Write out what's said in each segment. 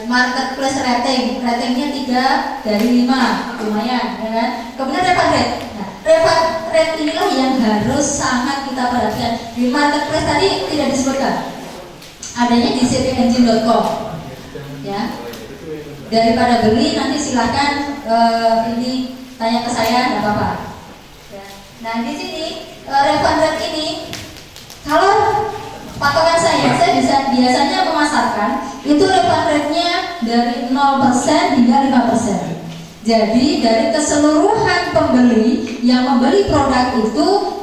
marketplace ratingnya 3 dari 5, lumayan ya kan. Kemudian refund rate. Nah, refund rate inilah yang harus sangat kita perhatikan. Di marketplace tadi tidak disebutkan, adanya di cpengine.com ya. Daripada beli nanti silahkan ini tanya ke saya, nggak apa-apa ya. Nah di sini refund rate ini, kalau patokan saya biasanya memasarkan itu refund rate-nya dari 0% hingga 5%. Jadi dari keseluruhan pembeli yang membeli produk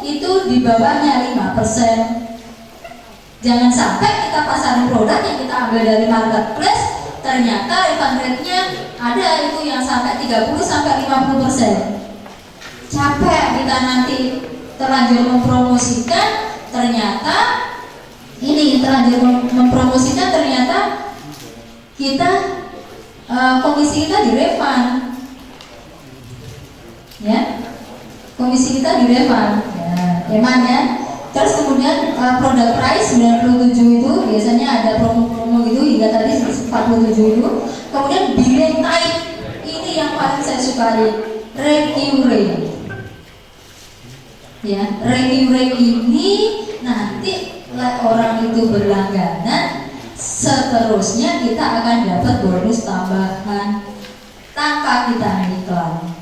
itu di bawahnya 5%. Jangan sampai kita pasarin produk yang kita ambil dari marketplace, ternyata refund rate-nya ada itu yang sampai 30-50%. Capek kita nanti terlanjur mempromosikan, ternyata kita komisi kita direfund ya, komisi kita direfund ya, eman ya. Terus kemudian produk price 97 itu biasanya ada promo-promo gitu hingga tadi 47 itu. Kemudian billing type ini yang paling saya sukai, recurring ya. Recurring ini nanti orang itu berlangganan, seterusnya kita akan dapat bonus tambahan tanpa kita iklan.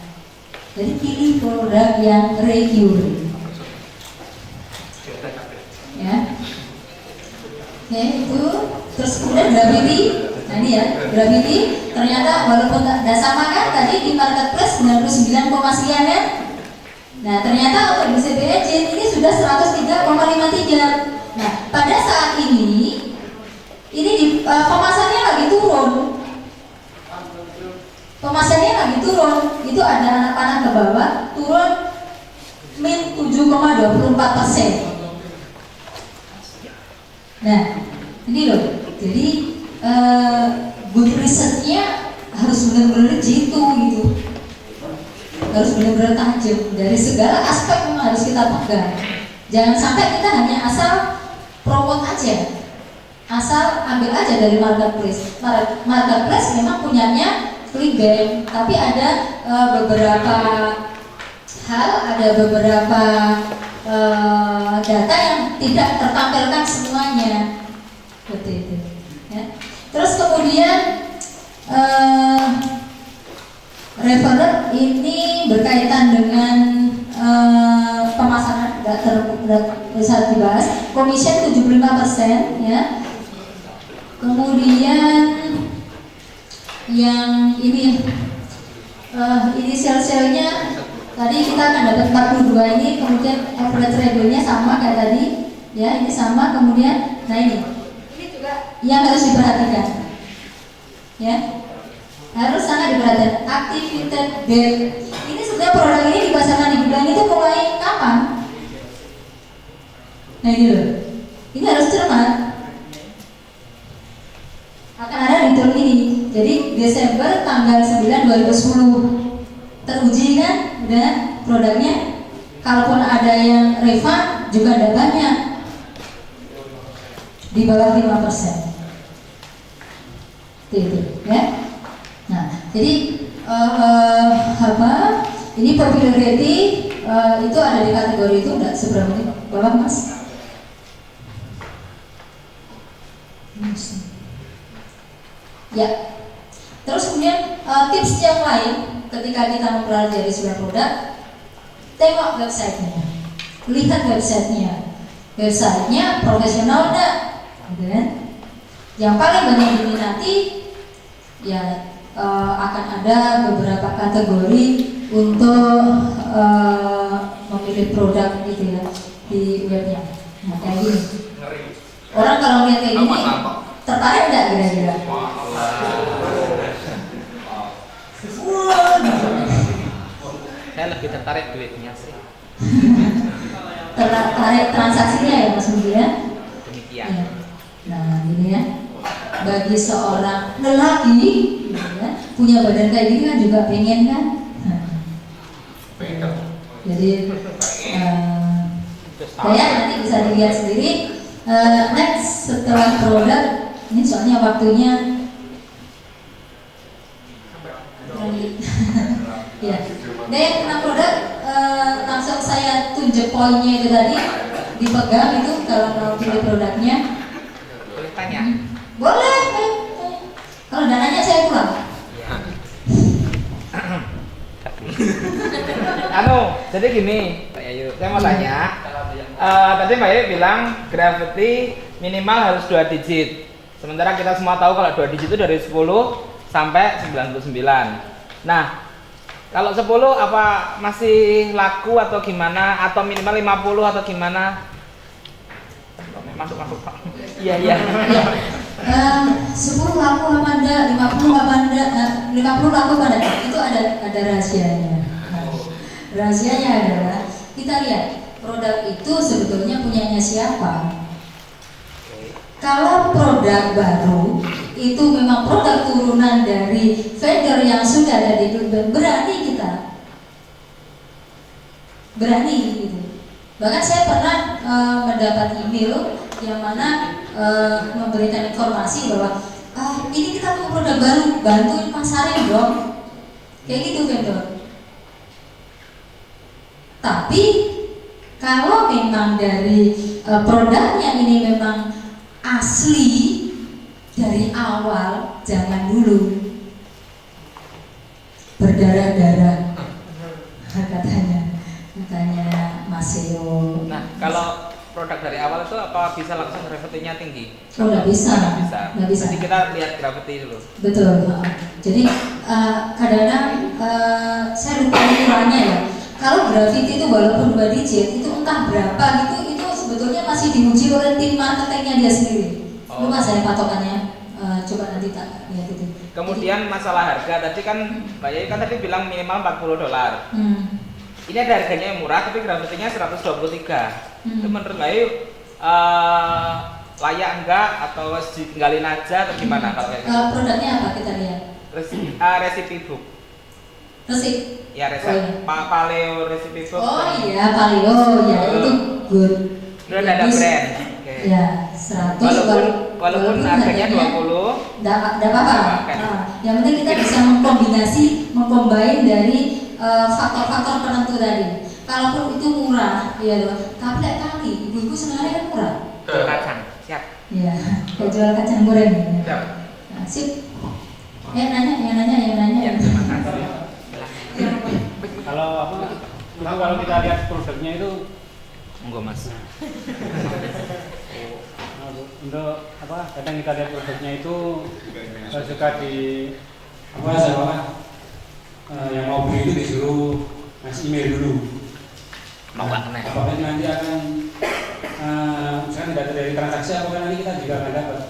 Jadi pilih produk yang recurring ya. Oke, itu terus kemudian gravity. Nah ini ya, gravity ternyata walaupun tidak sama kan tadi di marketplace 99, sekian ya. Nah ternyata untuk di cpengine ini sudah 103,53. Nah pada saat ini di pemasarannya lagi turun. Pemasarannya lagi turun. Itu ada anak panah ke bawah, turun min 7,24%. Nah ini loh, jadi good risetnya harus benar-benar jitu gitu, harus benar-benar tajam dari segala aspek, memang harus kita pegang. Jangan sampai kita hanya asal promote aja, asal ambil aja dari marketplace. Marketplace memang punyanya ClickBank, tapi ada beberapa hal, ada beberapa data yang tidak tertampilkan semuanya, seperti itu ya. Terus kemudian referrer ini berkaitan dengan pemasaran, bisa dibahas. Commission 75% ya. Kemudian yang ini sale-nya tadi kita akan dapat 42 ini, kemudian average revenue-nya sama kayak tadi ya, ini sama. Kemudian nah ini juga yang harus diperhatikan ya, harus sangat diperhatikan. Activity date ini sebenarnya produk ini dipasarkan di bulan itu mulai kapan? Nah ini loh, ini harus cermat, akan ada di tahun ini. Jadi Desember tanggal 9 2010 teruji kan udah produknya. Kalaupun ada yang refund juga ada banyak, di bawah 5%. Itu ya. Nah, jadi ini popularity itu ada di kategori itu enggak seberapa nih bawah Mas? Ya. Terus kemudian tips yang lain ketika kita mempelajari sebuah produk, tengok websitenya, lihat websitenya profesional enggak, gitu kan? Yang paling banyak diminati ya akan ada beberapa kategori untuk memilih produk gitu ya di webnya. Nah kayak gini, orang kalau lihat kayak gini tertarik enggak kira-kira? Saya lebih tertarik duitnya sih. Tertarik transaksinya ya Mas Budi ya? Demikian Ya. Nah ini ya, bagi seorang lelaki gitu ya, punya badan kayak gini kan juga pengen kan? Jadi saya nanti bisa dilihat sendiri. Next setelah produk ini soalnya waktunya poinnya itu tadi dipegang itu kalau mau pilih produknya. Boleh tanya? Boleh. Kalau dananya saya pulang. Jadi gini, Pak Yayu, saya mau tanya. Tadi Mbak Yayu bilang gravity minimal harus 2 digit. Sementara kita semua tahu kalau 2 digit itu dari 10 sampai 99. Nah, kalau 10 apa masih laku atau gimana? Atau minimal 50 atau gimana? Masuk Pak. Iya. 10 laku apa enggak, 50 apa enggak, 50 laku apa enggak, itu ada rahasianya. Rahasianya adalah kita lihat produk itu sebetulnya punyanya siapa. Kalau produk baru itu memang produk turunan dari vendor yang sudah ada di dunia, berani kita, berani gitu. Bahkan saya pernah mendapat email yang mana memberikan informasi bahwa ini kita punya produk baru, bantuin pasarin dong, kayak gitu vendor. Tapi kalau memang dari produknya ini memang asli dari awal, jangan dulu berdarah-darah katanya Mas Seo. Nah, kalau produk dari awal itu apa bisa langsung gravity-nya tinggi? Oh, nggak bisa. Nggak bisa. Jadi kita lihat gravity dulu. Betul. Jadi kadang-kadang saya lupa ukurannya ya. Kalau gravity itu walaupun 2 digit itu entah berapa gitu, itu sebetulnya masih diuji oleh tim marketingnya dia sendiri. Lupa saya patokannya. Coba nanti tak lihat itu. Kemudian masalah harga tadi kan Mbak Yayu kan tadi bilang minimal $40. Ini ada harganya yang murah tapi gravity-nya 123. Itu menurut Mbak Yayu layak enggak atau tinggalin aja atau gimana kalau kayak gitu? Produknya apa kita lihat? Recipe book. Resip. Ya resep. Paleo recipe book. Oh iya, paleo ya itu good. Itu ada brand. Ya, 100 walaupun harganya 20. Enggak apa-apa. Yang penting kita bisa mengkombin dari faktor-faktor penentu tadi. Kalaupun itu murah, ya loh. Tapi kali ibu-ibu senangnya kan murah. Jual kacang, siap. Iya, kayak jual kacang goreng. Siap. Nah, sip. Yang nanya. Ya, terima kasih. Kalau kita lihat produknya itu, monggo Mas. Untuk kadang kita lihat produknya itu suka di yang mau beli itu disuruh ngasih email dulu. Apakah nanti akan misalkan tidak terjadi transaksi, apakah nanti kita juga akan dapat?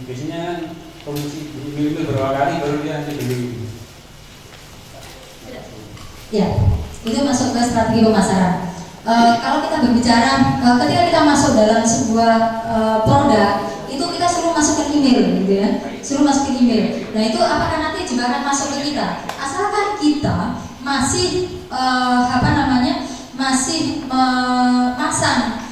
Biasanya promosi email itu beberapa kali baru dia nanti beli. Ya, itu masuk ke strategi pemasaran. Kalau kita berbicara, ketika kita masuk dalam sebuah produk, itu kita suruh masukin email, gitu ya, suruh masukin email. Nah itu apakah nanti juga akan masuk ke kita? Asalkan kita masih masih memasang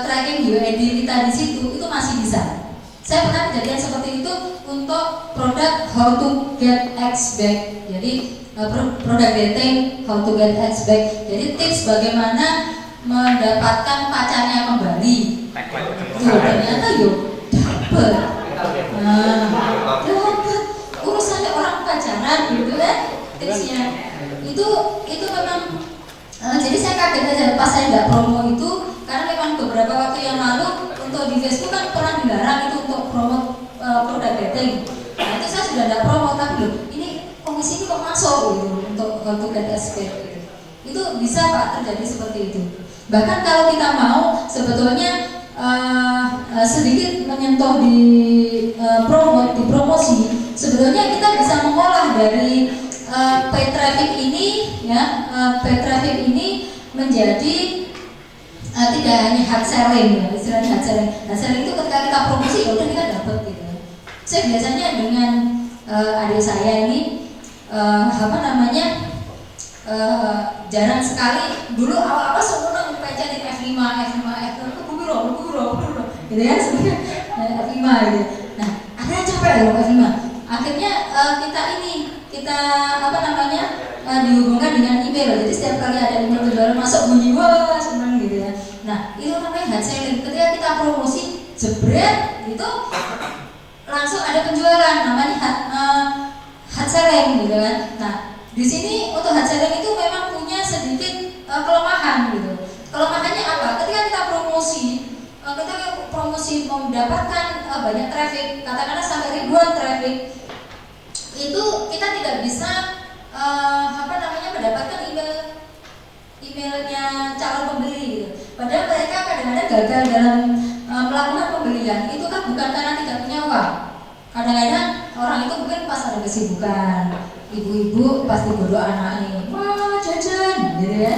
tracking UID kita di situ, itu masih bisa. Saya pernah kejadian seperti itu untuk produk how to get X back. Jadi produk dating how to get X back. Jadi tips bagaimana mendapatkan pacarnya kembali. Tuh ternyata yuk dapet. Dapet urusannya orang pacaran gitu kan tipsnya. Itu memang jadi saya kaget aja pas saya nggak promo itu, karena memang beberapa waktu yang lalu untuk di Facebook kan pernah dilarang itu untuk promo produk dating. Nah itu saya sudah nggak promo, tapi loh ini komisi ini kok masuk gitu untuk get SP gitu. Itu bisa Pak terjadi seperti itu. Bahkan kalau kita mau sebetulnya sedikit menyentuh di promosi, sebetulnya kita bisa mengolah dari paid traffic ini ya, paid traffic ini menjadi tidak hanya hard selling ya, istilahnya hard selling. Hard selling itu ketika kita promosi ya udah kita dapat gitu. Saya biasanya dengan adik saya ini jarang sekali dulu awal-awal semua dipencet di F5 buru gitu ya, sebenarnya F5 gitu. Nah, akhirnya capek loh F5. Akhirnya kita dihubungkan dengan email. Jadi setiap kali ada email penjualan masuk bunyi wah seneng gitu ya. Nah itu namanya hard selling. Ketika kita promosi jebret itu langsung ada penjualan, namanya hard selling gitu kan. Nah di sini untuk hard selling itu memang punya sedikit kelemahan gitu. Kelemahannya apa? Ketika kita promosi mendapatkan banyak traffic, katakanlah sampai ribuan traffic, itu kita tidak bisa mendapatkan emailnya calon pembeli gitu. Padahal mereka kadang-kadang gagal dalam melakukan pembelian. Itu kan bukan karena tidak punya uang. Kadang-kadang orang itu mungkin pas ada kesibukan, ibu-ibu pasti berdoa anaknya, wah jajan gitu ya.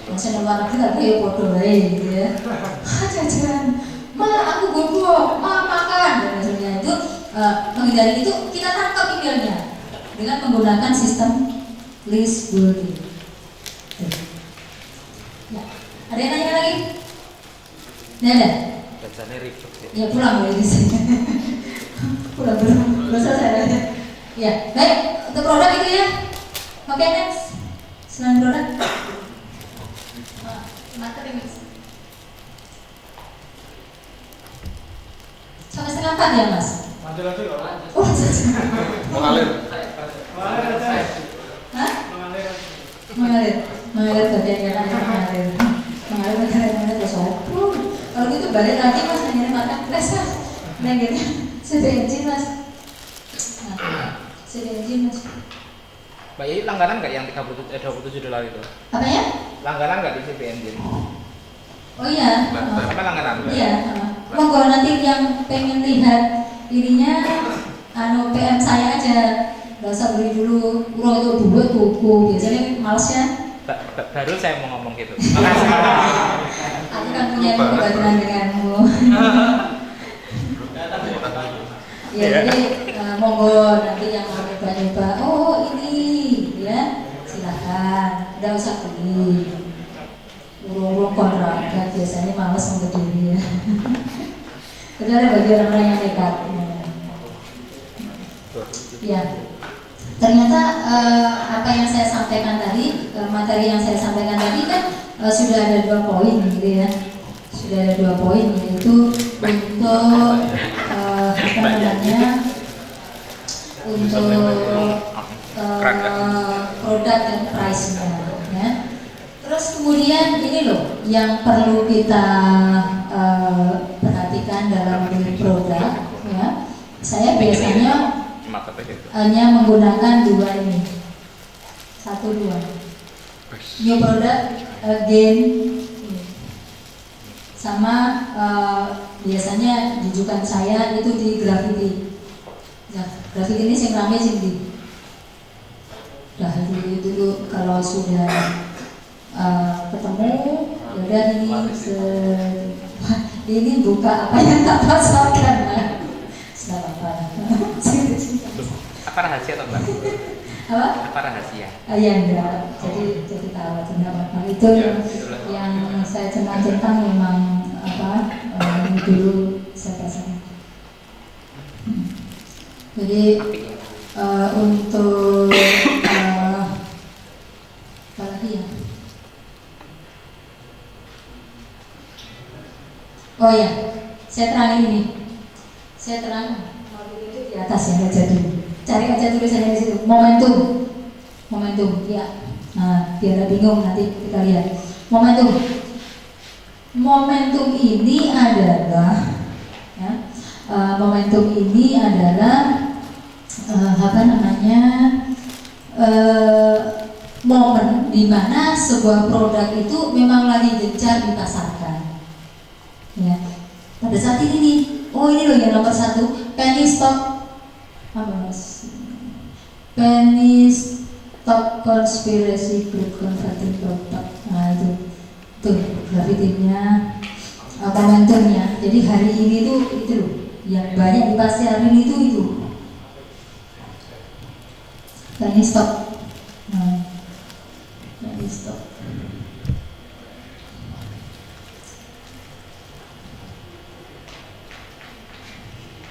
Masih nomor kita kayak foto lain gitu ya. Jajan, ma aku bobo, ma makan dan sebagainya. Itu menghindari itu kita tangkap emailnya dengan menggunakan sistem list building. Ya, ada yang nanya lagi? Nggak ada. Bacanya ribet ya. Ya pulang boleh di sini. Pulang belum selesai. Ya, baik untuk produk itu ya. Oke next. Selain produk. Materi mix. Sampai setengah 4 ya mas? Lanjut lagi loh. Oh, Mengalir. hah? Mengalir bagian kanan mengalir terus kalau gitu balik lagi mas nanya makan les nah gitu CD engine mas CD engine mas. Mbak Yayu langganan nggak yang 27 dolar itu? Apa ya? Langganan nggak di CV Engine? Oh iya. Apa langganan? Iya. Monggo nanti yang pengen lihat ininya PM saya aja. Gak usah beli dulu. Uang itu buat buku. Biasanya males ya. Baru saya mau ngomong gitu. Aku kan punya kebetulan denganmu. Ya jadi monggo nanti yang mau nyoba-nyoba. Oh ini ya silahkan. Gak usah beli. Urung-urung kontrakan biasanya males untuk diri ya. Tapi ada bagi orang-orang yang nekat. Ya. Ternyata apa yang saya sampaikan tadi, materi yang saya sampaikan tadi kan sudah ada 2 poin gitu ya. Sudah ada 2 poin yaitu untuk untuk produk dan price-nya ya. Terus kemudian ini loh yang perlu kita perhatikan dalam beli produk ya. Saya biasanya hanya menggunakan 2 ini, 1-2 new product again sama biasanya rujukan saya itu di Graffiti. Nah, Graffiti ini yang rame sih di. Nah itu dulu kalau sudah ketemu, yaudah ini buka apa yang tak pasarkan lah. Apa? Apa rahasia atau enggak? Apa? Apa rahasia? Iya enggak. Jadi tahu kenapa. Itu yang saya centang memang ini dulu saya pasang. Jadi untuk apa lagi ya? Oh ya, saya terangin ini. Saya terang itu di atas ya aja dulu. Cari aja tulisannya di situ. Momentum, ya. Nah, biar nggak bingung nanti kita lihat. Momentum ini adalah, ya, momen di mana sebuah produk itu memang lagi gencar dipasarkan. Ya, pada saat ini nih. Oh ini loh yang nomor 1, penny stock conspiracy group converting product. Nah itu grafitiknya, momentumnya. Jadi hari ini tuh itu loh yang banyak dipasarkan itu penny stock. Nah, penny stock.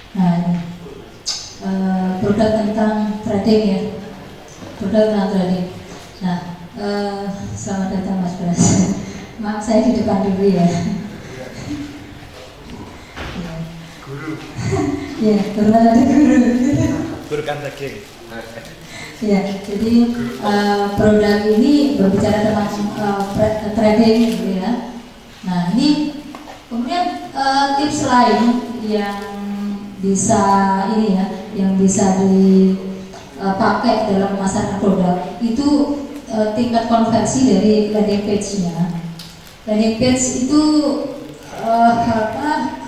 Nah, produk tentang trading ya, produk tentang trading. Nah, Selamat datang Mas Bras. Maaf saya di depan dulu ya. Guru. Ya, karena ada guru. Guru kan daging. Ya, jadi produk ini berbicara tentang trading gitu ya. Nah, ini kemudian tips lain yang bisa ini ya, yang bisa dipakai dalam memasarkan produk itu tingkat konversi dari landing page-nya. Landing page itu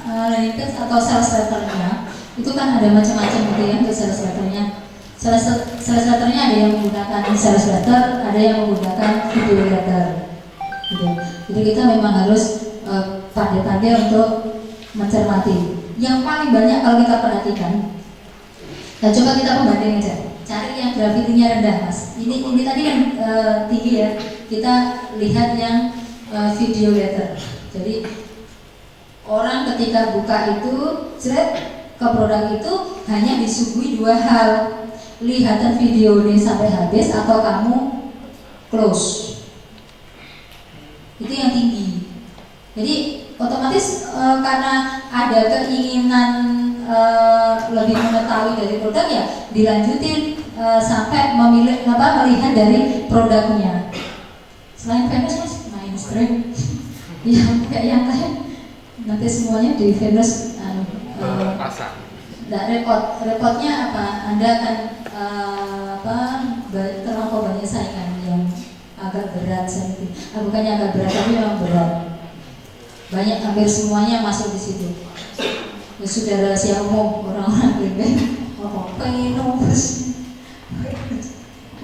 landing page atau sales letter-nya itu kan ada macam-macam gitu ya untuk sales letter-nya. Sales letternya ada yang menggunakan sales letter, ada yang menggunakan video letter. Gitu. Jadi kita memang harus pandai-pandai untuk mencermati. Yang paling banyak kalau kita perhatikan, nah coba kita pembanding aja, cari yang gravity-nya rendah mas. Ini tadi yang tinggi ya. Kita lihat yang video letter. Jadi orang ketika buka itu, ke produk itu hanya disuguhi dua hal. Lihatan video ini sampai habis atau kamu close. Itu yang tinggi. Jadi otomatis karena ada keinginan lebih mengetahui dari produk ya dilanjutin sampai melihat dari produknya. Selain famous mas mainstream, kayak yang lain nanti semuanya di famous Pasar. Nah, repotnya apa? Anda akan terlampau banyak saingan yang agak berat sedikit. Bukannya agak berat, tapi memang berat. Banyak, hampir semuanya masuk di situ. Ya, sudah rahasia umum orang-orang bebek. Pengen nobus.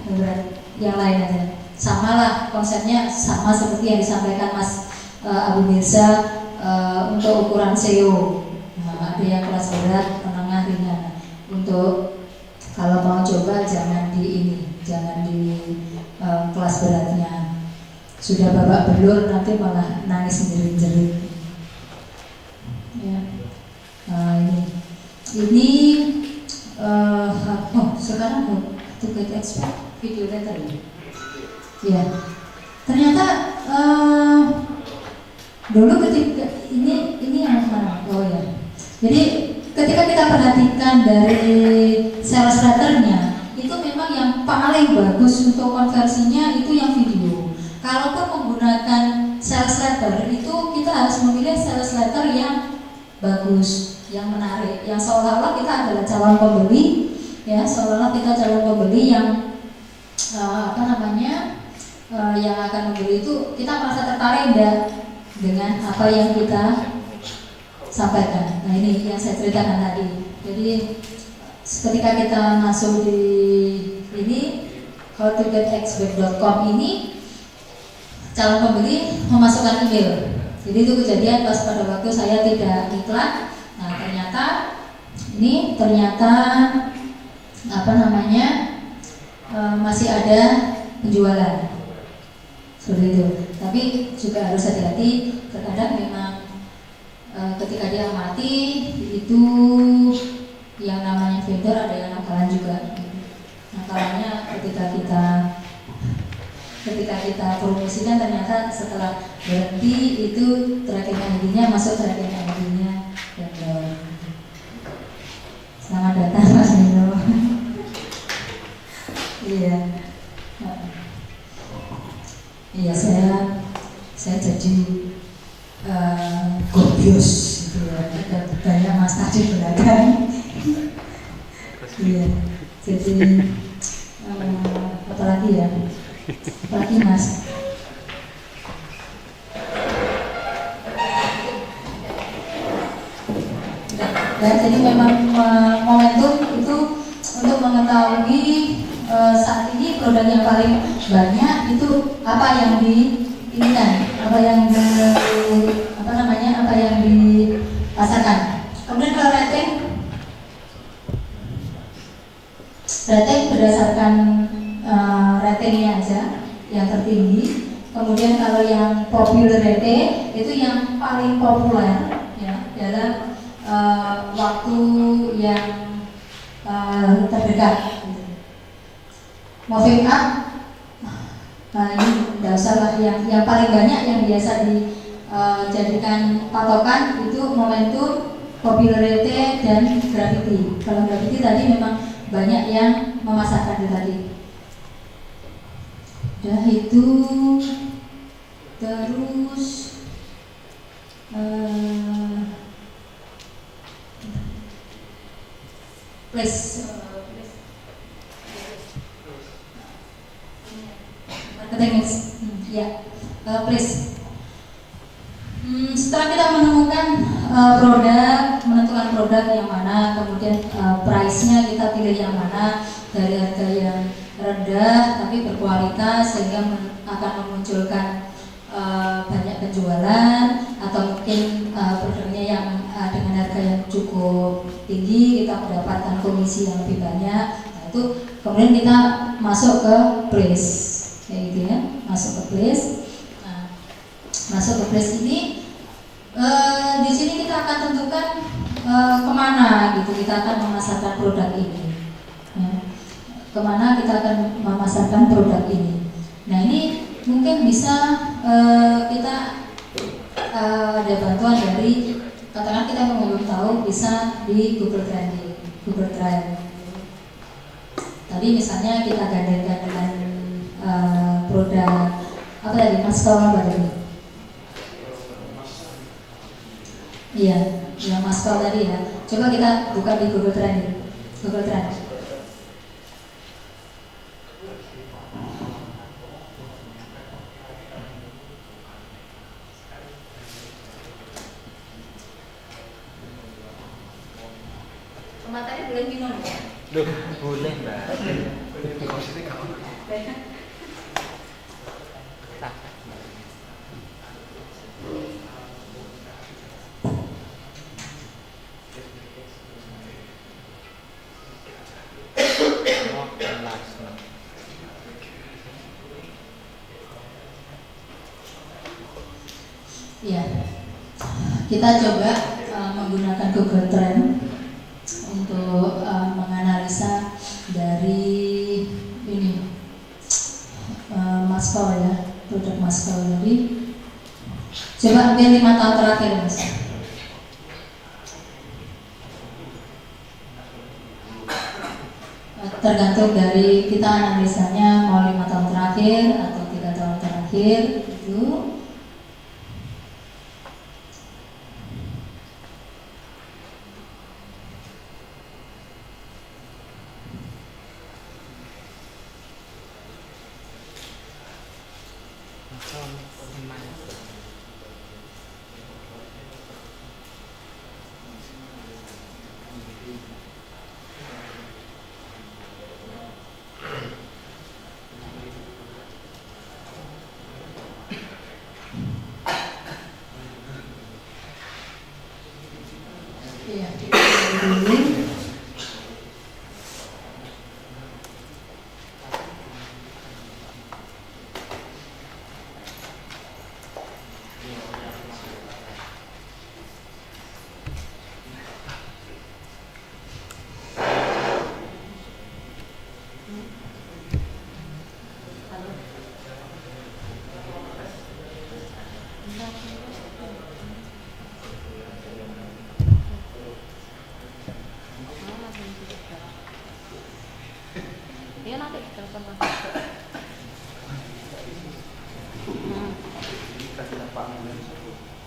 Berat. Yang lain aja. Sama lah konsepnya, sama seperti yang disampaikan Mas Abu Mirza untuk ukuran SEO. Ada yang kelas berat, menengah, ringan. Untuk kalau mau coba jangan di kelas beratnya. Sudah babak belur nanti malah nangis jerit-jerit. Ya. Ini sekarang to get expert video letter ya. Ya. Ternyata dulu ketika ini yang mana? Oh ya. Jadi ketika kita perhatikan dari sales letternya itu memang yang paling bagus untuk konversinya itu yang video. Kalaupun menggunakan sales letter itu kita harus memilih sales letter yang bagus, yang menarik, yang seolah-olah kita adalah calon pembeli, ya seolah-olah kita calon pembeli yang yang akan membeli itu kita merasa tertarik dengan apa yang kita sampaikan. Nah ini yang saya ceritakan tadi. Jadi ketika kita masuk di ini howtogetexback.com ini calon pembeli memasukkan email. Jadi itu kejadian pas pada waktu saya tidak iklan. Nah ternyata masih ada penjualan seperti itu. Tapi juga harus hati-hati. Terkadang memang ketika dia mati itu yang namanya vendor ada yang nakalan juga. Nakalannya ketika kita promosikan ternyata setelah berhenti itu tracking ID-nya masuk tracking ID-nya vendor. Selamat datang Mas Nino. Iya saya jadi gobios gitu ya, ada banyak masalah di belakang. Iya, jadi apa lagi ya? Apa lagi mas? Ya, jadi memang momentum itu untuk mengetahui saat ini produk yang paling banyak itu apa yang diinginkan, apa yang dipasarkan. Kemudian kalau rating berdasarkan ratingnya aja yang tertinggi. Kemudian kalau yang popular rating itu yang paling populer ya dalam waktu yang terdekat. Moving up ini tidak usah lah, yang paling banyak yang biasa dijadikan patokan itu momentum, popularity, dan graffiti. Kalau graffiti tadi memang banyak yang memasarkan itu tadi. Udah itu, terus marketing mix, please. Setelah kita menemukan produk, menentukan produk yang mana, kemudian price-nya kita pilih yang mana dari harga yang rendah tapi berkualitas sehingga akan memunculkan banyak penjualan, atau mungkin produknya yang dengan harga yang cukup tinggi kita mendapatkan komisi yang lebih banyak. Nah, itu kemudian kita masuk ke place, kayak gitu ya, masuk ke place. Nah, masuk ke place ini di sini kita akan tentukan kemana gitu kita akan memasarkan produk ini, ya. Kemana kita akan memasarkan produk ini. Nah, ini mungkin bisa kita ada bantuan dari, katakan kita belum tahu, bisa di Google Trending, Google Trend. Tadi misalnya kita gandengkan dengan produk apa tadi, masker apa tadi? Iya, yang masker tadi ya. Coba kita buka di Google Trending, Google Trend. Matanya boleh minum ya? Duh, boleh mbak. Ya, kita coba menggunakan Google Trend untuk menganalisa dari ini masker ya, produk masker tadi. Coba ambil 5 tahun terakhir, Mas. Tergantung dari kita analisanya mau 5 tahun terakhir atau 3 tahun terakhir itu. Iya, dulu. Iya nanti telepon Mas.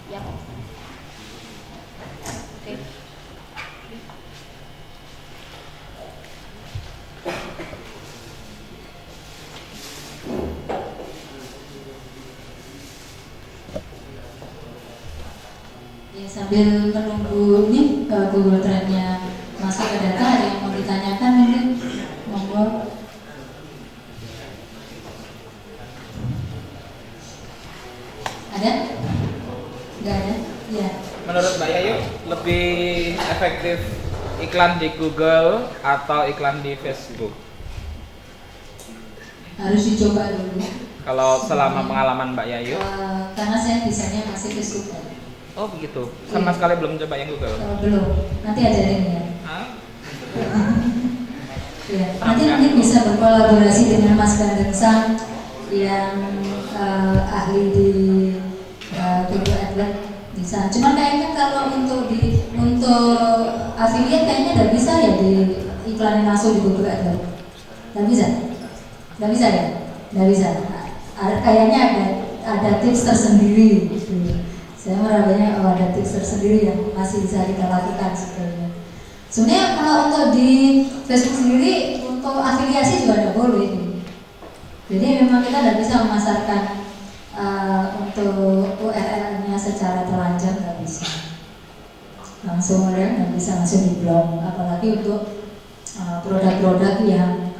Ya. Oke. Ya, sambil menunggu ini Google Trend-nya masuk ke data, ada yang mau ditanyakan mungkin, monggo. Ada? Enggak ada? Iya. Menurut Mbak Yayu, lebih efektif iklan di Google atau iklan di Facebook? Harus dicoba dulu. Kalau selama pengalaman Mbak Yayu? Karena saya bisanya masih Facebook. Oh begitu, sama sekali belum coba yang Google? Belum, nanti ajarin ya. Hah? Ya, nanti bisa berkolaborasi dengan Mas Gandeng Sang yang ahli di Google AdWords bisa. Cuman kayaknya kalau untuk affiliate kayaknya nggak bisa ya di iklanin langsung di Google AdWords. Nggak bisa, nggak bisa ya, nggak bisa. Kayaknya ada tips tersendiri. Gitu. Saya merabanya ada tips tersendiri yang masih bisa kita lakukan sebenarnya. Sebenarnya kalau untuk di Facebook sendiri untuk afiliasi juga tidak boleh. Jadi memang kita tidak bisa memasarkan untuk URL-nya secara telanjang, nggak bisa. Langsung ya, nggak bisa langsung di blog. Apalagi untuk produk-produk yang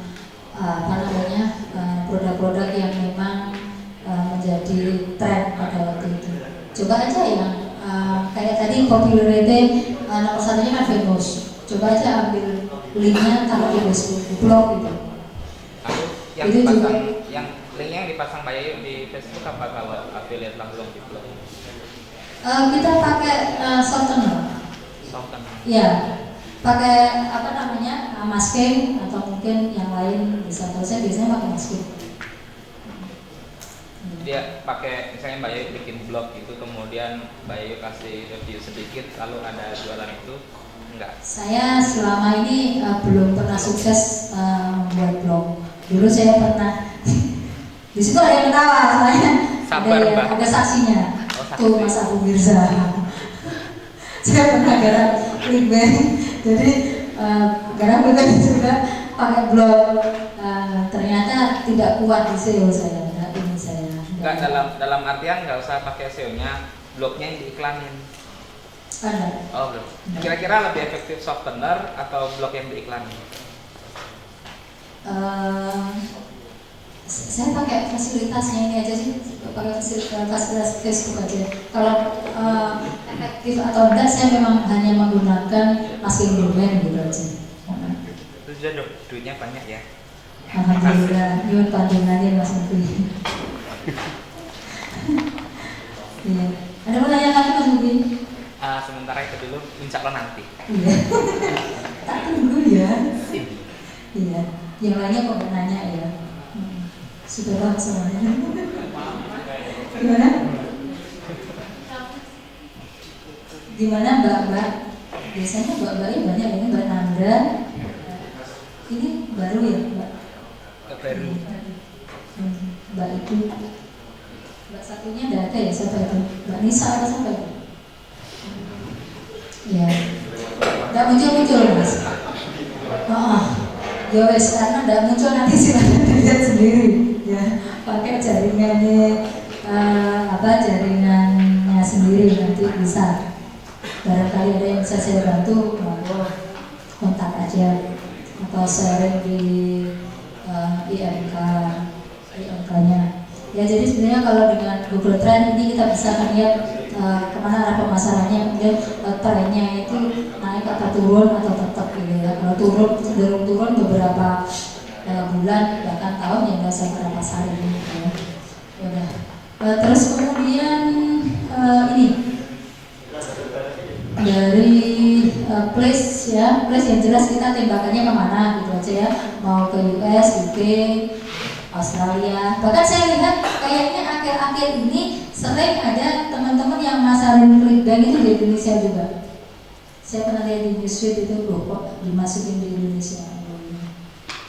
produk-produk yang memang menjadi tren pada waktu itu. Coba aja yang kayak tadi popularity nomor satunya kan famous. Coba aja ambil linknya taruh di Facebook, di blog gitu. Yang itu dipasang, juga yang linknya yang dipasang Mbak Yayu di Facebook apa kalau affiliate langsung di blog? Kita pakai softener. Softener. Ya, pakai apa namanya masking atau mungkin yang lain bisa. Kalau saya biasanya pakai masking. Dia pakai misalnya Mbak Yayu bikin blog gitu, kemudian Mbak Yayu kasih review sedikit, lalu ada jualan itu enggak? Saya selama ini belum pernah sukses membuat blog. Dulu saya pernah di situ ada yang ketawa, soalnya Sabar, Mbak. ada saksinya. Oh, saksi. Tuh Mas Abu Mirza. Saya pernah garap clickbait. Jadi garap itu juga pakai blog. Ternyata tidak kuat di SEO saya. Ini saya. Enggak, dalam artian nggak usah pakai SEO-nya, blognya yang diiklanin. Ada. Oh, belum. Kira-kira lebih efektif softener atau blog yang diiklanin? Saya pakai fasilitasnya ini aja sih, pakai fasilitas Facebook aja. Kalau efektif atau enggak, saya memang hanya menggunakan masking domain gitu aja. Terus juga duitnya banyak ya? Alhamdulillah, nyuwun panjenengannya Mas Mufi. Iya. Ada pertanyaan lagi Mas Mufi? Sementara itu dulu, insya Allah nanti. Iya. Tak tunggu ya. Iya. Yang lainnya kok nanya ya. Sudah paham semuanya. Gimana? Gimana Mbak? Biasanya Mbak-mbaknya banyak ini Mbak Nanda. Ini baru ya Mbak? Baru. Mbak itu. Mbak satunya tidak ada ya, siapa itu? Mbak Nisa atau siapa itu? Ya. Tidak muncul Mas. Ya wes, karena tidak muncul nanti silahkan dilihat sendiri ya, pakai jaringannya jaringannya sendiri nanti bisa. Barangkali ada yang bisa saya bantu, monggo kontak aja atau sharing di IMK-nya. Ya jadi sebenarnya kalau dengan Google Trend ini kita bisa melihat kemana arah pemasarannya, kemudian trennya itu naik atau turun atau tetap gitu ya. Kalau turun cenderung turun beberapa bulan bahkan tahun ya nggak sampai berapa hari gitu ya. Udah. Terus kemudian ini dari place ya, place yang jelas kita tembakannya kemana gitu aja ya, mau ke US, UK, Australia. Bahkan saya lihat kayaknya akhir-akhir ini sering ada teman-teman yang masarin clickbank itu di Indonesia juga. Saya pernah lihat di newsfeed itu loh, kok dimasukin di Indonesia.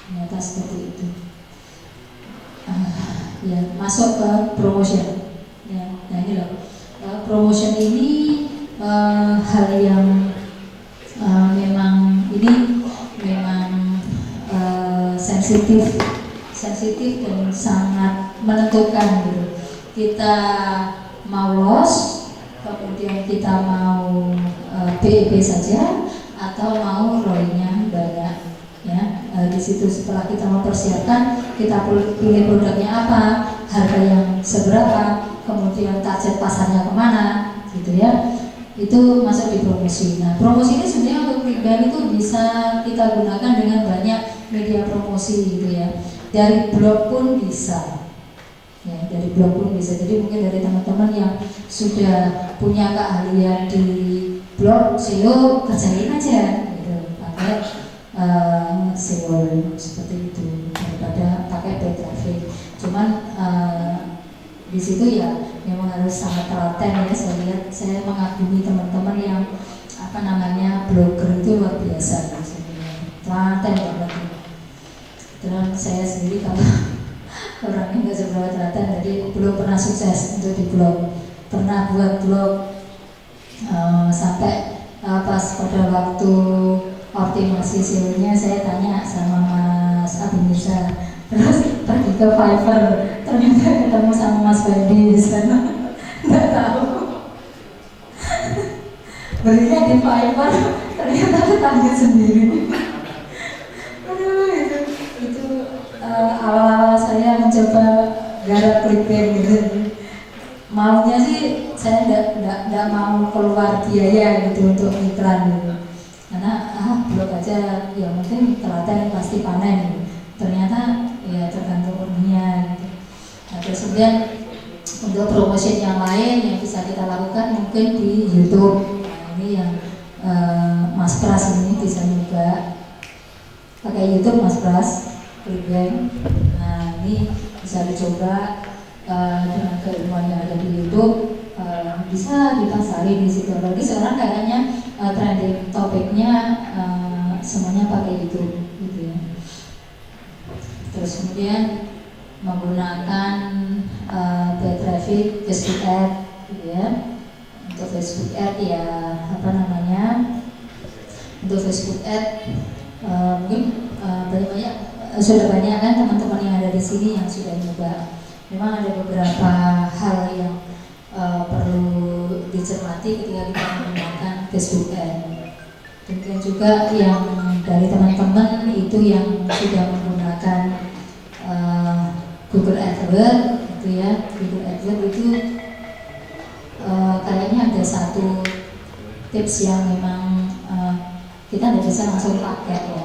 Ternyata seperti itu. Ya, masuk ke promotion. Ya, nah ini loh. Promotion ini hal yang memang sensitif dan sangat menentukan gitu. Kita mau loss, kemudian kita mau BEP saja atau mau ROI-nya banyak ya. Di situ setelah kita mempersiapkan, kita pilih produknya apa, harga yang seberapa, kemudian target pasarnya kemana gitu ya. Itu masuk di promosi. Nah, promosi ini sebenarnya untuk clickbank itu bisa kita gunakan dengan banyak media promosi gitu ya. Dari blog pun bisa. Ya, dari blog pun bisa. Jadi mungkin dari teman-teman yang sudah punya keahlian di blog SEO, kerjain aja gitu. Pakai SEO seperti itu daripada pakai paid traffic. Cuman di situ ya memang harus sangat telaten ya. Saya mengagumi teman-teman yang apa namanya blogger itu luar biasa sebenarnya, telaten banget. Dan saya sendiri kalau orangnya nggak seberapa telaten, jadi belum pernah sukses untuk di blog. Pernah buat blog sampai pas pada waktu optimasi SEO-nya saya tanya sama Mas Abu Mirza, terus pergi ke Fiverr, ternyata ketemu sama Mas Bandi di sana. Nggak tahu belinya di Fiverr, ternyata tetangga sendiri. Aduh, itu awal-awal saya mencoba garap clickbait gitu. Maunya sih saya nggak mau keluar biaya gitu untuk iklan gitu, karena blog aja ya mungkin telaten pasti panen gitu. Ternyata ya tergantung umurnya gitu. Nah, terus kemudian untuk promotion yang lain yang bisa kita lakukan mungkin di YouTube. Nah, ini yang Mas Pras ini bisa juga pakai YouTube Mas Pras clickbait. Nah, ini bisa dicoba dengan keilmuan yang ada di YouTube, bisa dipasari di situ. Lagi sekarang kayaknya trending topiknya semuanya pakai YouTube gitu ya. Terus kemudian menggunakan paid traffic, Facebook Ad gitu ya. Untuk Facebook Ad ya apa namanya, untuk Facebook Ad mungkin banyak sudah banyak kan teman-teman yang ada di sini yang sudah nyoba. Memang ada beberapa hal yang perlu dicermati ketika kita menggunakan Facebook Ad. Demikian juga yang dari teman-teman itu yang sudah menggunakan Google AdWords, gitu ya. Google AdWords itu kayaknya ada satu tips yang memang kita tidak bisa langsung pakai ya.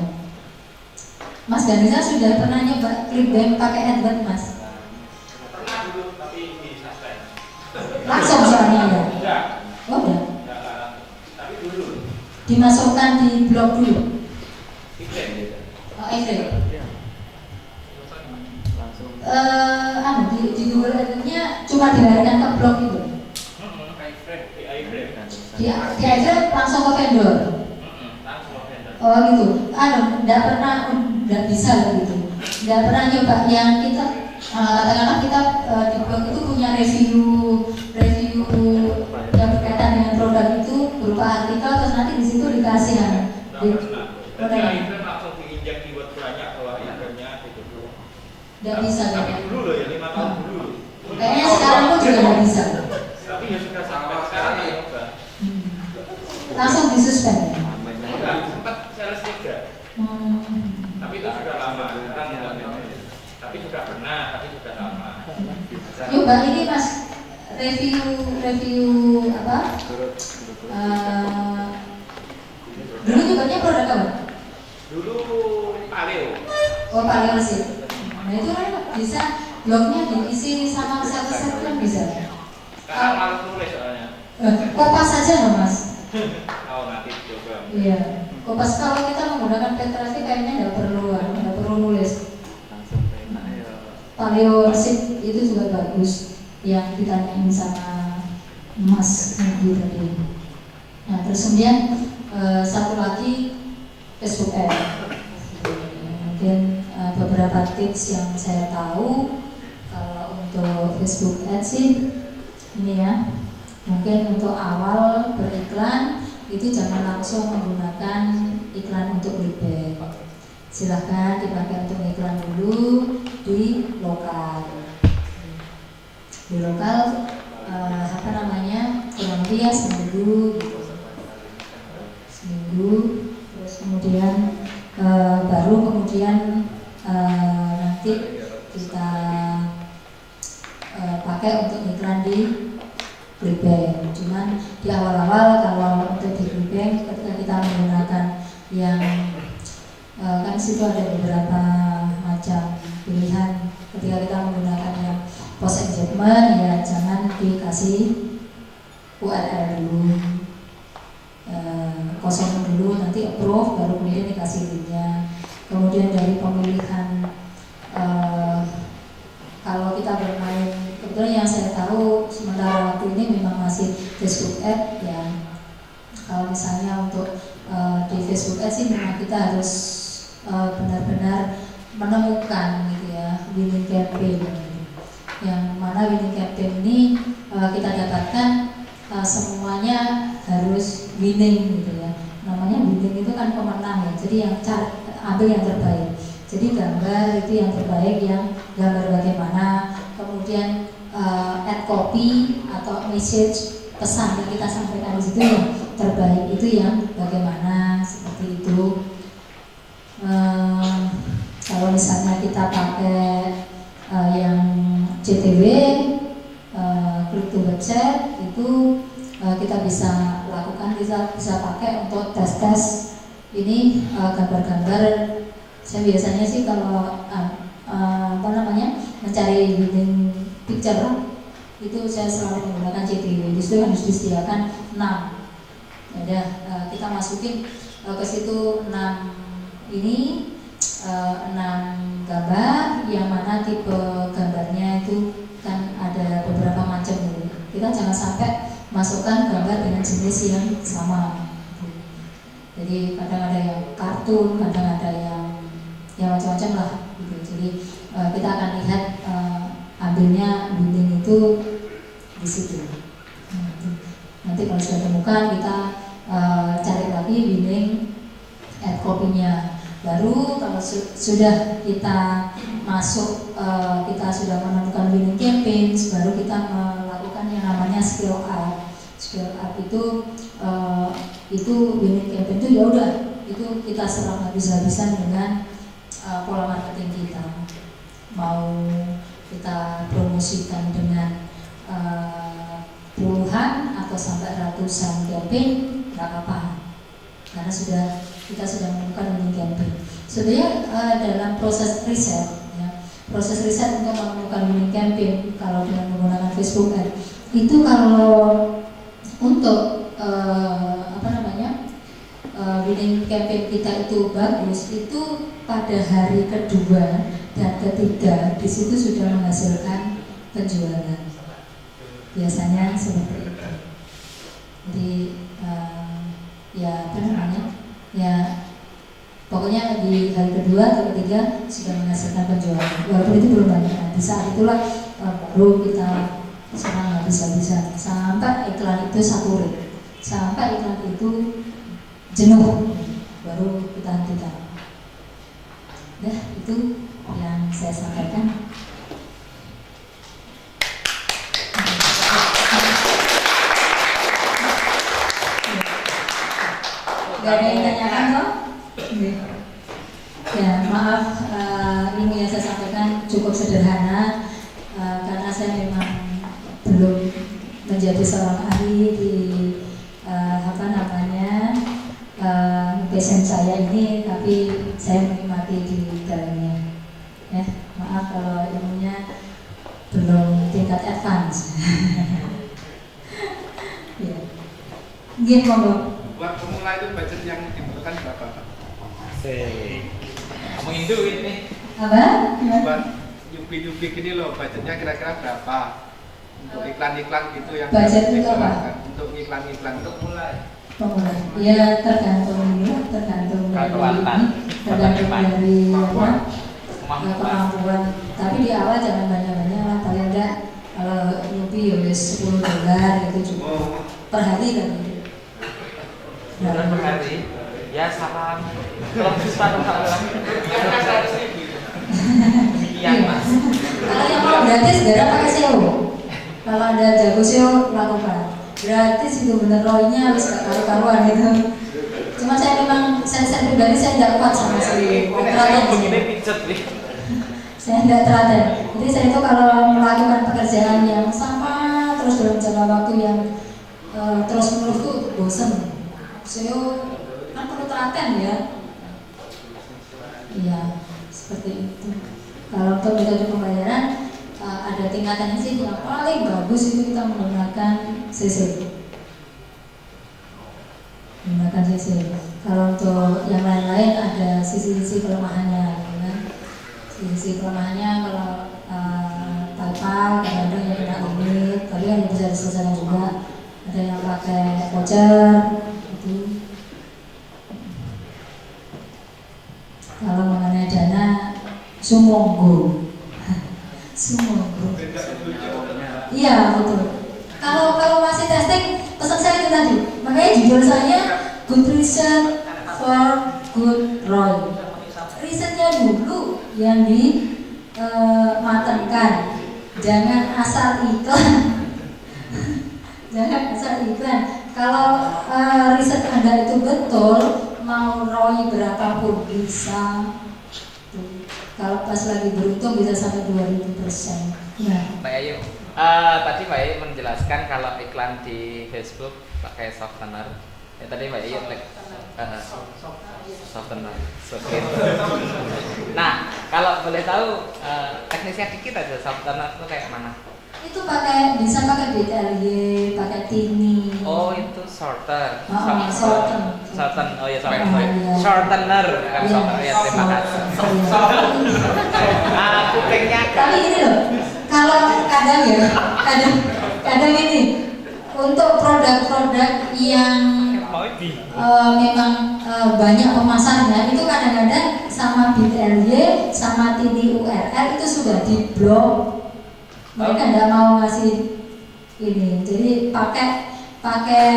Mas Ganisa sudah pernah nyoba clickbait pakai AdWords, Mas? Langsung soalnya ya? Enggak. Oh udah? Tapi dulu. Dimasukkan di blog dulu? Iklan gitu. Oh iklan? Langsung. Di Google Ads-nya cuma dilarikan ke blog itu? Di iFrame langsung ke vendor? Langsung ke vendor. Oh gitu? Nggak bisa gitu? Nggak pernah nyoba yang kita katakanlah kita di blog itu punya review yang berkaitan dengan produk itu berupa artikel, terus nanti di situ dikasih yang Jadi langsung diinjak di web banyak bahwa iklannya gitu. nggak bisa Tapi kan? dulu loh ya 5 tahun dulu. Kayaknya sekarang pun juga nggak bisa. Tapi ya sudah sampai sekarang ya enggak. Langsung disuspend ya? Enggak, sempat sales 3. Tapi itu sudah lama. Sekarang enggak. Tapi sudah pernah, tapi sudah lama. Coba ini Mas review apa? Dulu nyobanya produk apa? Dulu Paleo. Oh Paleo sih. Nah itu kan bisa blognya diisi sama satu kan bisa. Sekarang malah tulis soalnya. Kopas saja loh Mas. Oh nanti coba. Iya. Kopas kalau kita menggunakan paid traffic kayaknya nggak perlu nulis. Paleo sheet itu juga bagus yang ditanyain sama Mas Nudi tadi. Nah terus kemudian satu lagi Facebook Ad. Mungkin beberapa tips yang saya tahu kalau untuk Facebook Ad sih ini ya, mungkin untuk awal beriklan itu jangan langsung menggunakan iklan untuk clickbait. Silahkan dipakai untuk iklan dulu di lokal. Di lokal apa namanya, kurang lebih ya seminggu gitu. Seminggu, terus kemudian baru kemudian nanti kita pakai untuk iklan di clickbait. Cuman di awal-awal kalau untuk di clickbait ketika kita menggunakan yang kan situ ada beberapa macam pilihan. Ketika kita menggunakan yang post engagement ya jangan dikasih URL dulu, kosong dulu, nanti approve baru kemudian dikasih linknya. Kemudian dari pemilihan Facebook Ad ya. Kalau misalnya untuk di Facebook Ad sih memang kita harus benar-benar menemukan gitu ya winning campaign gitu. Yang mana winning campaign ini kita dapatkan semuanya harus winning gitu ya. Namanya winning itu kan pemenang ya. Jadi yang ambil yang terbaik. Jadi gambar itu yang terbaik, yang gambar bagaimana, kemudian ad copy atau message pesan yang kita sampaikan di situ yang terbaik itu yang bagaimana, seperti itu. Kalau misalnya kita pakai yang CTW, click to website itu kita bisa lakukan, bisa pakai untuk tes ini gambar-gambar. Saya biasanya sih kalau mencari winning picture itu saya selalu menggunakan CTW. Di situ harus disediakan 6. Ya, kita masukin ke situ 6 ini 6 gambar, yang mana tipe gambarnya itu kan ada beberapa macam gitu. Kita jangan sampai masukkan gambar dengan jenis yang sama. Jadi kadang ada yang kartun, kadang ada yang macam-macam lah gitu. Jadi kita akan lihat ambilnya winning itu di situ. Nanti kalau sudah temukan kita cari lagi winning ad copy-nya. Baru kalau sudah kita masuk, kita sudah menemukan winning campaign, baru kita melakukan yang namanya skill up. Skill up itu winning campaign itu ya udah, itu kita serang habis-habisan dengan pola marketing kita. Mau kita promosikan dengan puluhan atau sampai ratusan campaign, nggak apa-apa, karena kita sudah menemukan winning campaign. Sebenarnya dalam proses riset, ya, proses riset untuk menemukan winning campaign kalau dengan menggunakan Facebook Ad itu, kalau untuk winning campaign kita itu bagus, itu pada hari kedua dan ketiga di situ sudah menghasilkan penjualan. Biasanya seperti itu. Jadi pokoknya di hari kedua atau ketiga sudah menghasilkan penjualan. Walaupun itu belum banyak. Nah, di saat itulah baru kita serang habis-habisan sampai iklan itu saturate, sampai iklan itu jenuh, baru kita hentikan. Nah, itu yang saya sampaikan. Gak ada yang tanyakan toh? Ya, maaf, ini yang saya sampaikan cukup sederhana karena saya memang belum menjadi seorang ahli di passion saya ini, tapi saya menikmati di dalamnya. Ya, maaf kalau ilmunya belum tingkat advance. Ya. Gini monggo. Buat pemula itu budget yang dibutuhkan berapa, Pak? Ngomongin duit nih. Apa? Buat Yubi gini loh, budgetnya kira-kira berapa? Untuk iklan-iklan gitu yang budget itu apa? Untuk iklan-iklan untuk mulai. Pemula. Ya tergantung dari tergantung dari kemampuan. Tapi di awal jangan banyak-banyak lah, paling enggak kalau Yubi ya $10 itu cukup per hari kan gitu. Per hari. Ya salam. Kalau bisa salam. Demikian Mas. Kalau yang mau gratis gara pakai SEO. Kalau ada jago SEO lakukan. Gratis itu bener, ROI-nya harus gak karu-karuan gitu. Cuma saya memang saya pribadi saya tidak kuat sama SEO. Saya tidak telaten. Jadi saya itu kalau melakukan pekerjaan yang sama terus dalam jangka waktu yang terus menerus itu bosan. SEO kan perlu telaten ya. Iya, seperti itu. Kalau untuk metode pembayaran ada tingkatannya sih, yang paling bagus itu kita menggunakan CC. Menggunakan CC. Kalau untuk yang lain-lain ada sisi-sisi kelemahannya, kan? Sisi kelemahannya kalau PayPal kadang-kadang yang kena limit, tapi yang bisa diselesaikan juga. Ada ada yang pakai voucher itu. Kalau mengenai dana sumonggo. Sumonggo. Iya betul. Kalau masih testing, pesan saya itu tadi. Makanya judul saya Good Reason for Good ROI. Risetnya dulu yang dimatangkan. Jangan asal iklan. Jangan asal iklan. Kalau riset Anda itu betul, mau ROI berapapun bisa. Tuh. Kalau pas lagi beruntung bisa sampai 2000%. Nah. Mbak Ayu, tadi Mbak Ayu menjelaskan kalau iklan di Facebook pakai softener. Ya tadi Mbak Ayu softener. Nah, kalau boleh tahu teknisnya dikit aja, softener itu kayak mana? Itu bisa pakai BTLY, pakai Tini. Oh itu shorter. Shorten. Oh ya shortener bukan shorter ya, terima kasih. Kupingnya Tapi gini loh, kalau kadang ini untuk produk-produk yang memang banyak pemasarnya itu kadang-kadang sama BTLY sama Tini URL itu sudah diblok. Mereka tidak mau ngasih ini, jadi pakai pakai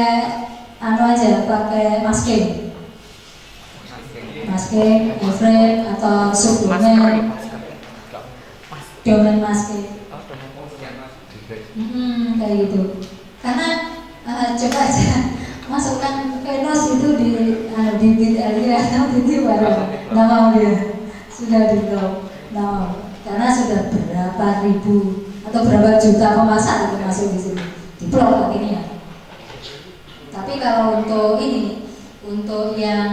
masking, iframe atau subdomain, domain masking, kayak gitu. Karena coba aja masukkan Venus itu di BitLY atau di baru, nggak mau dia, sudah di blok, karena sudah berapa ribu atau berapa juta pemasar itu masuk di sini, di blok akhirnya. Tapi kalau untuk yang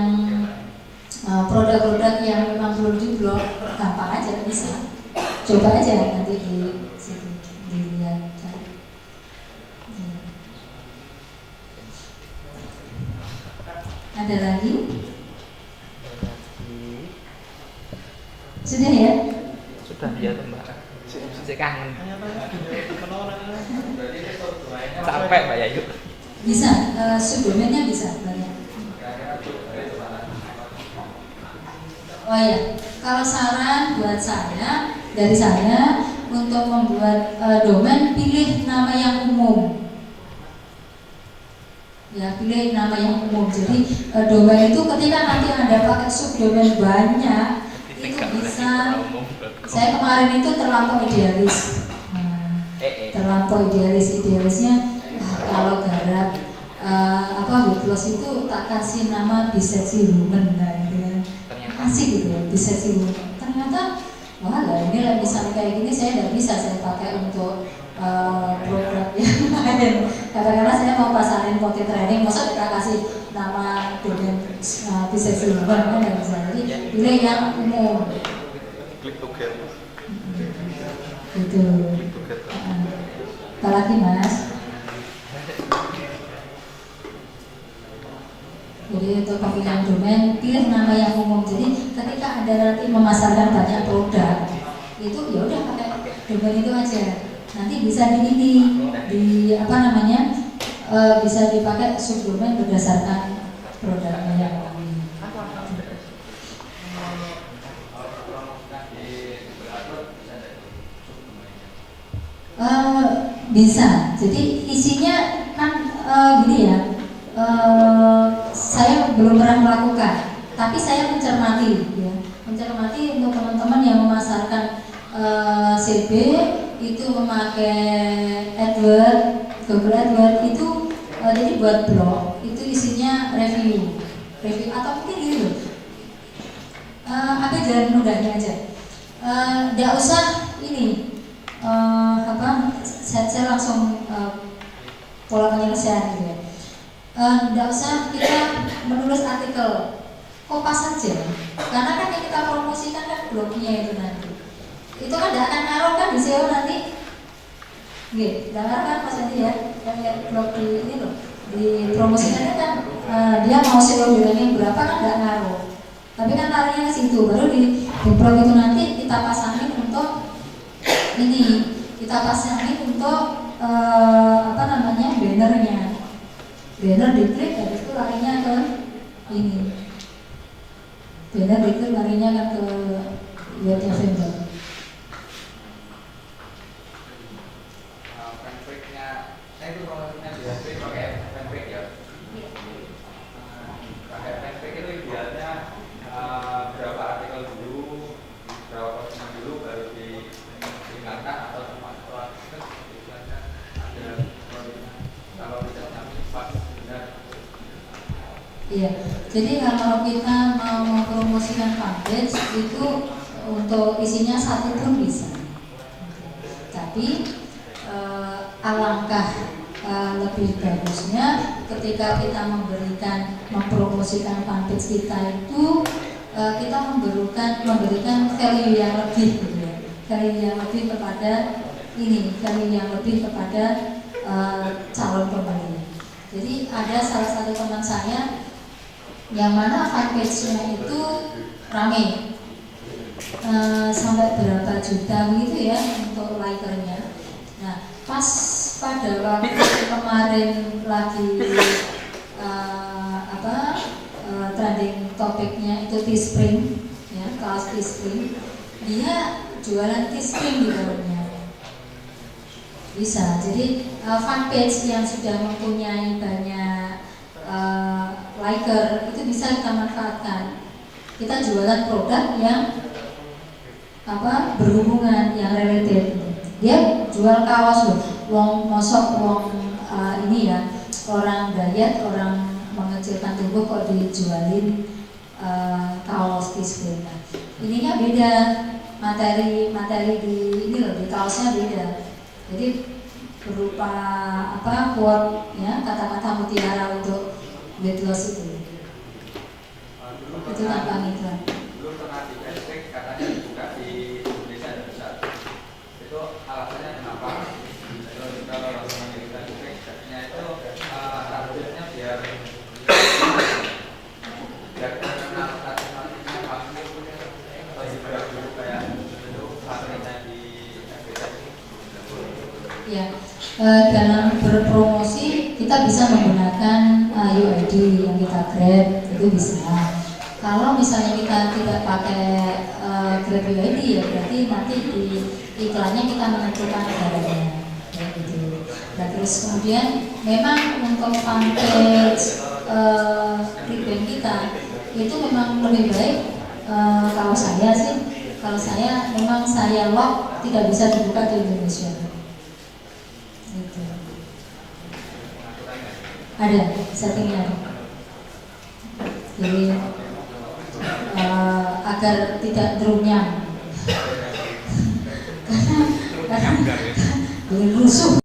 produk-produk yang memang belum di blok, gampang aja bisa. Coba aja nanti di situ dilihat. Ada lagi? Sudah ya? Sudah ya Mbak. Saya kangen. Capek Mbak Yayu. Bisa, subdomainnya bisa banyak. Oh ya, kalau saran buat dari saya untuk membuat domain, pilih nama yang umum. Ya, pilih nama yang umum. Jadi domain itu ketika nanti Anda pakai subdomain banyak, itu bisa. Saya kemarin itu terlampau idealis. Terlampau idealisnya kalau garap Webflows itu tak kasih nama biseksi woman, nah gitu kan. Asik gitu ya, biseksi woman. Ternyata wah lah ini misalnya kayak gini saya tidak bisa saya pakai untuk program yang lain. Kadang-kadang saya mau pasarin potty training, masa kita kasih nama domain biseksi woman kan nggak bisa. Jadi pilih yang umum. Klik together. Gitu. Apalagi Mas? Jadi untuk pemilihan domain, pilih nama yang umum. Jadi ketika Anda nanti memasarkan banyak produk, itu ya udah pakai domain itu aja. Nanti bisa bisa dipakai subdomain berdasarkan produknya yang lain. Bisa. Jadi isinya kan gini ya. Saya belum pernah melakukan, tapi saya mencermati untuk teman-teman yang memasarkan CB itu memakai AdWords, Google AdWords itu jadi buat blog itu isinya review atau mungkin gitu loh. Apa jalan mudahnya aja, nggak usah ini saya langsung pola penyelesaian gitu ya. Nggak usah kita menulis artikel, kopas saja. Karena kan yang kita promosikan kan blognya itu nanti. Itu kan tidak akan ngaruh kan di SEO nanti. Gitu, tidak ngaruh kan Mas Andi ya. Kayak blog di ini loh, dipromosikannya kan dia mau SEO bilangnya berapa kan tidak ngaruh. Tapi kan larinya ke situ. Baru di blog itu nanti kita pasangin untuk ini, kita pasangin untuk bannernya. banner diklik habis itu larinya ke ini, banner diklik larinya kan ke webnya vendor. Fanpage-nya, saya itu promosinya di HP pakai fanpage ya. Pakai fanpage itu idealnya berapa artikel dulu, berapa postingan dulu baru ditingkatkan atau cuma setelah itu ada kalau tidak sampai pas benar. Iya, jadi kalau kita mau mempromosikan fanpage itu untuk isinya satu pun bisa. Tapi alangkah lebih bagusnya ketika kita mempromosikan fanpage kita itu kita memberikan value yang lebih gitu ya. Value yang lebih kepada value yang lebih kepada calon pembeli. Jadi ada salah satu teman saya yang mana fanpage-nya itu rame sampai berapa juta gitu ya untuk likernya. Nah, pas pada waktu kemarin lagi trending topiknya itu Teespring ya, kaos Teespring, dia jualan Teespring di dalamnya. Bisa, jadi fanpage yang sudah mempunyai banyak liker itu bisa kita manfaatkan. Kita jualan produk yang berhubungan, yang related. Dia jual kaos loh, ini ya, orang diet, orang mengecilkan tubuh kok dijualin kaos Teespring. Ininya beda, materi di ini loh, di kaosnya beda. Jadi berupa quote ya, kata-kata mutiara untuk weight loss itu tanpa iklan. Dulu pernah di Facebook katanya dibuka di Indonesia dan besar. Itu alasannya kenapa? Kalau langsung di Facebook jadinya itu targetnya biar terkenal artis-artisnya pasti atau juga dulu kayak itu pasalnya di Facebook. Ya, dalam berpromosi kita bisa menggunakan UID yang kita grab, itu bisa. Kalau misalnya kita tidak pakai grab UID ya berarti nanti di iklannya kita menentukan negaranya, ya gitu. Nah, terus kemudian memang untuk fanpage clickbank kita itu memang lebih baik kalau saya memang saya lock tidak bisa dibuka di Indonesia. Gitu. Ada settingnya. Jadi agar tidak drumnya karena rusuh.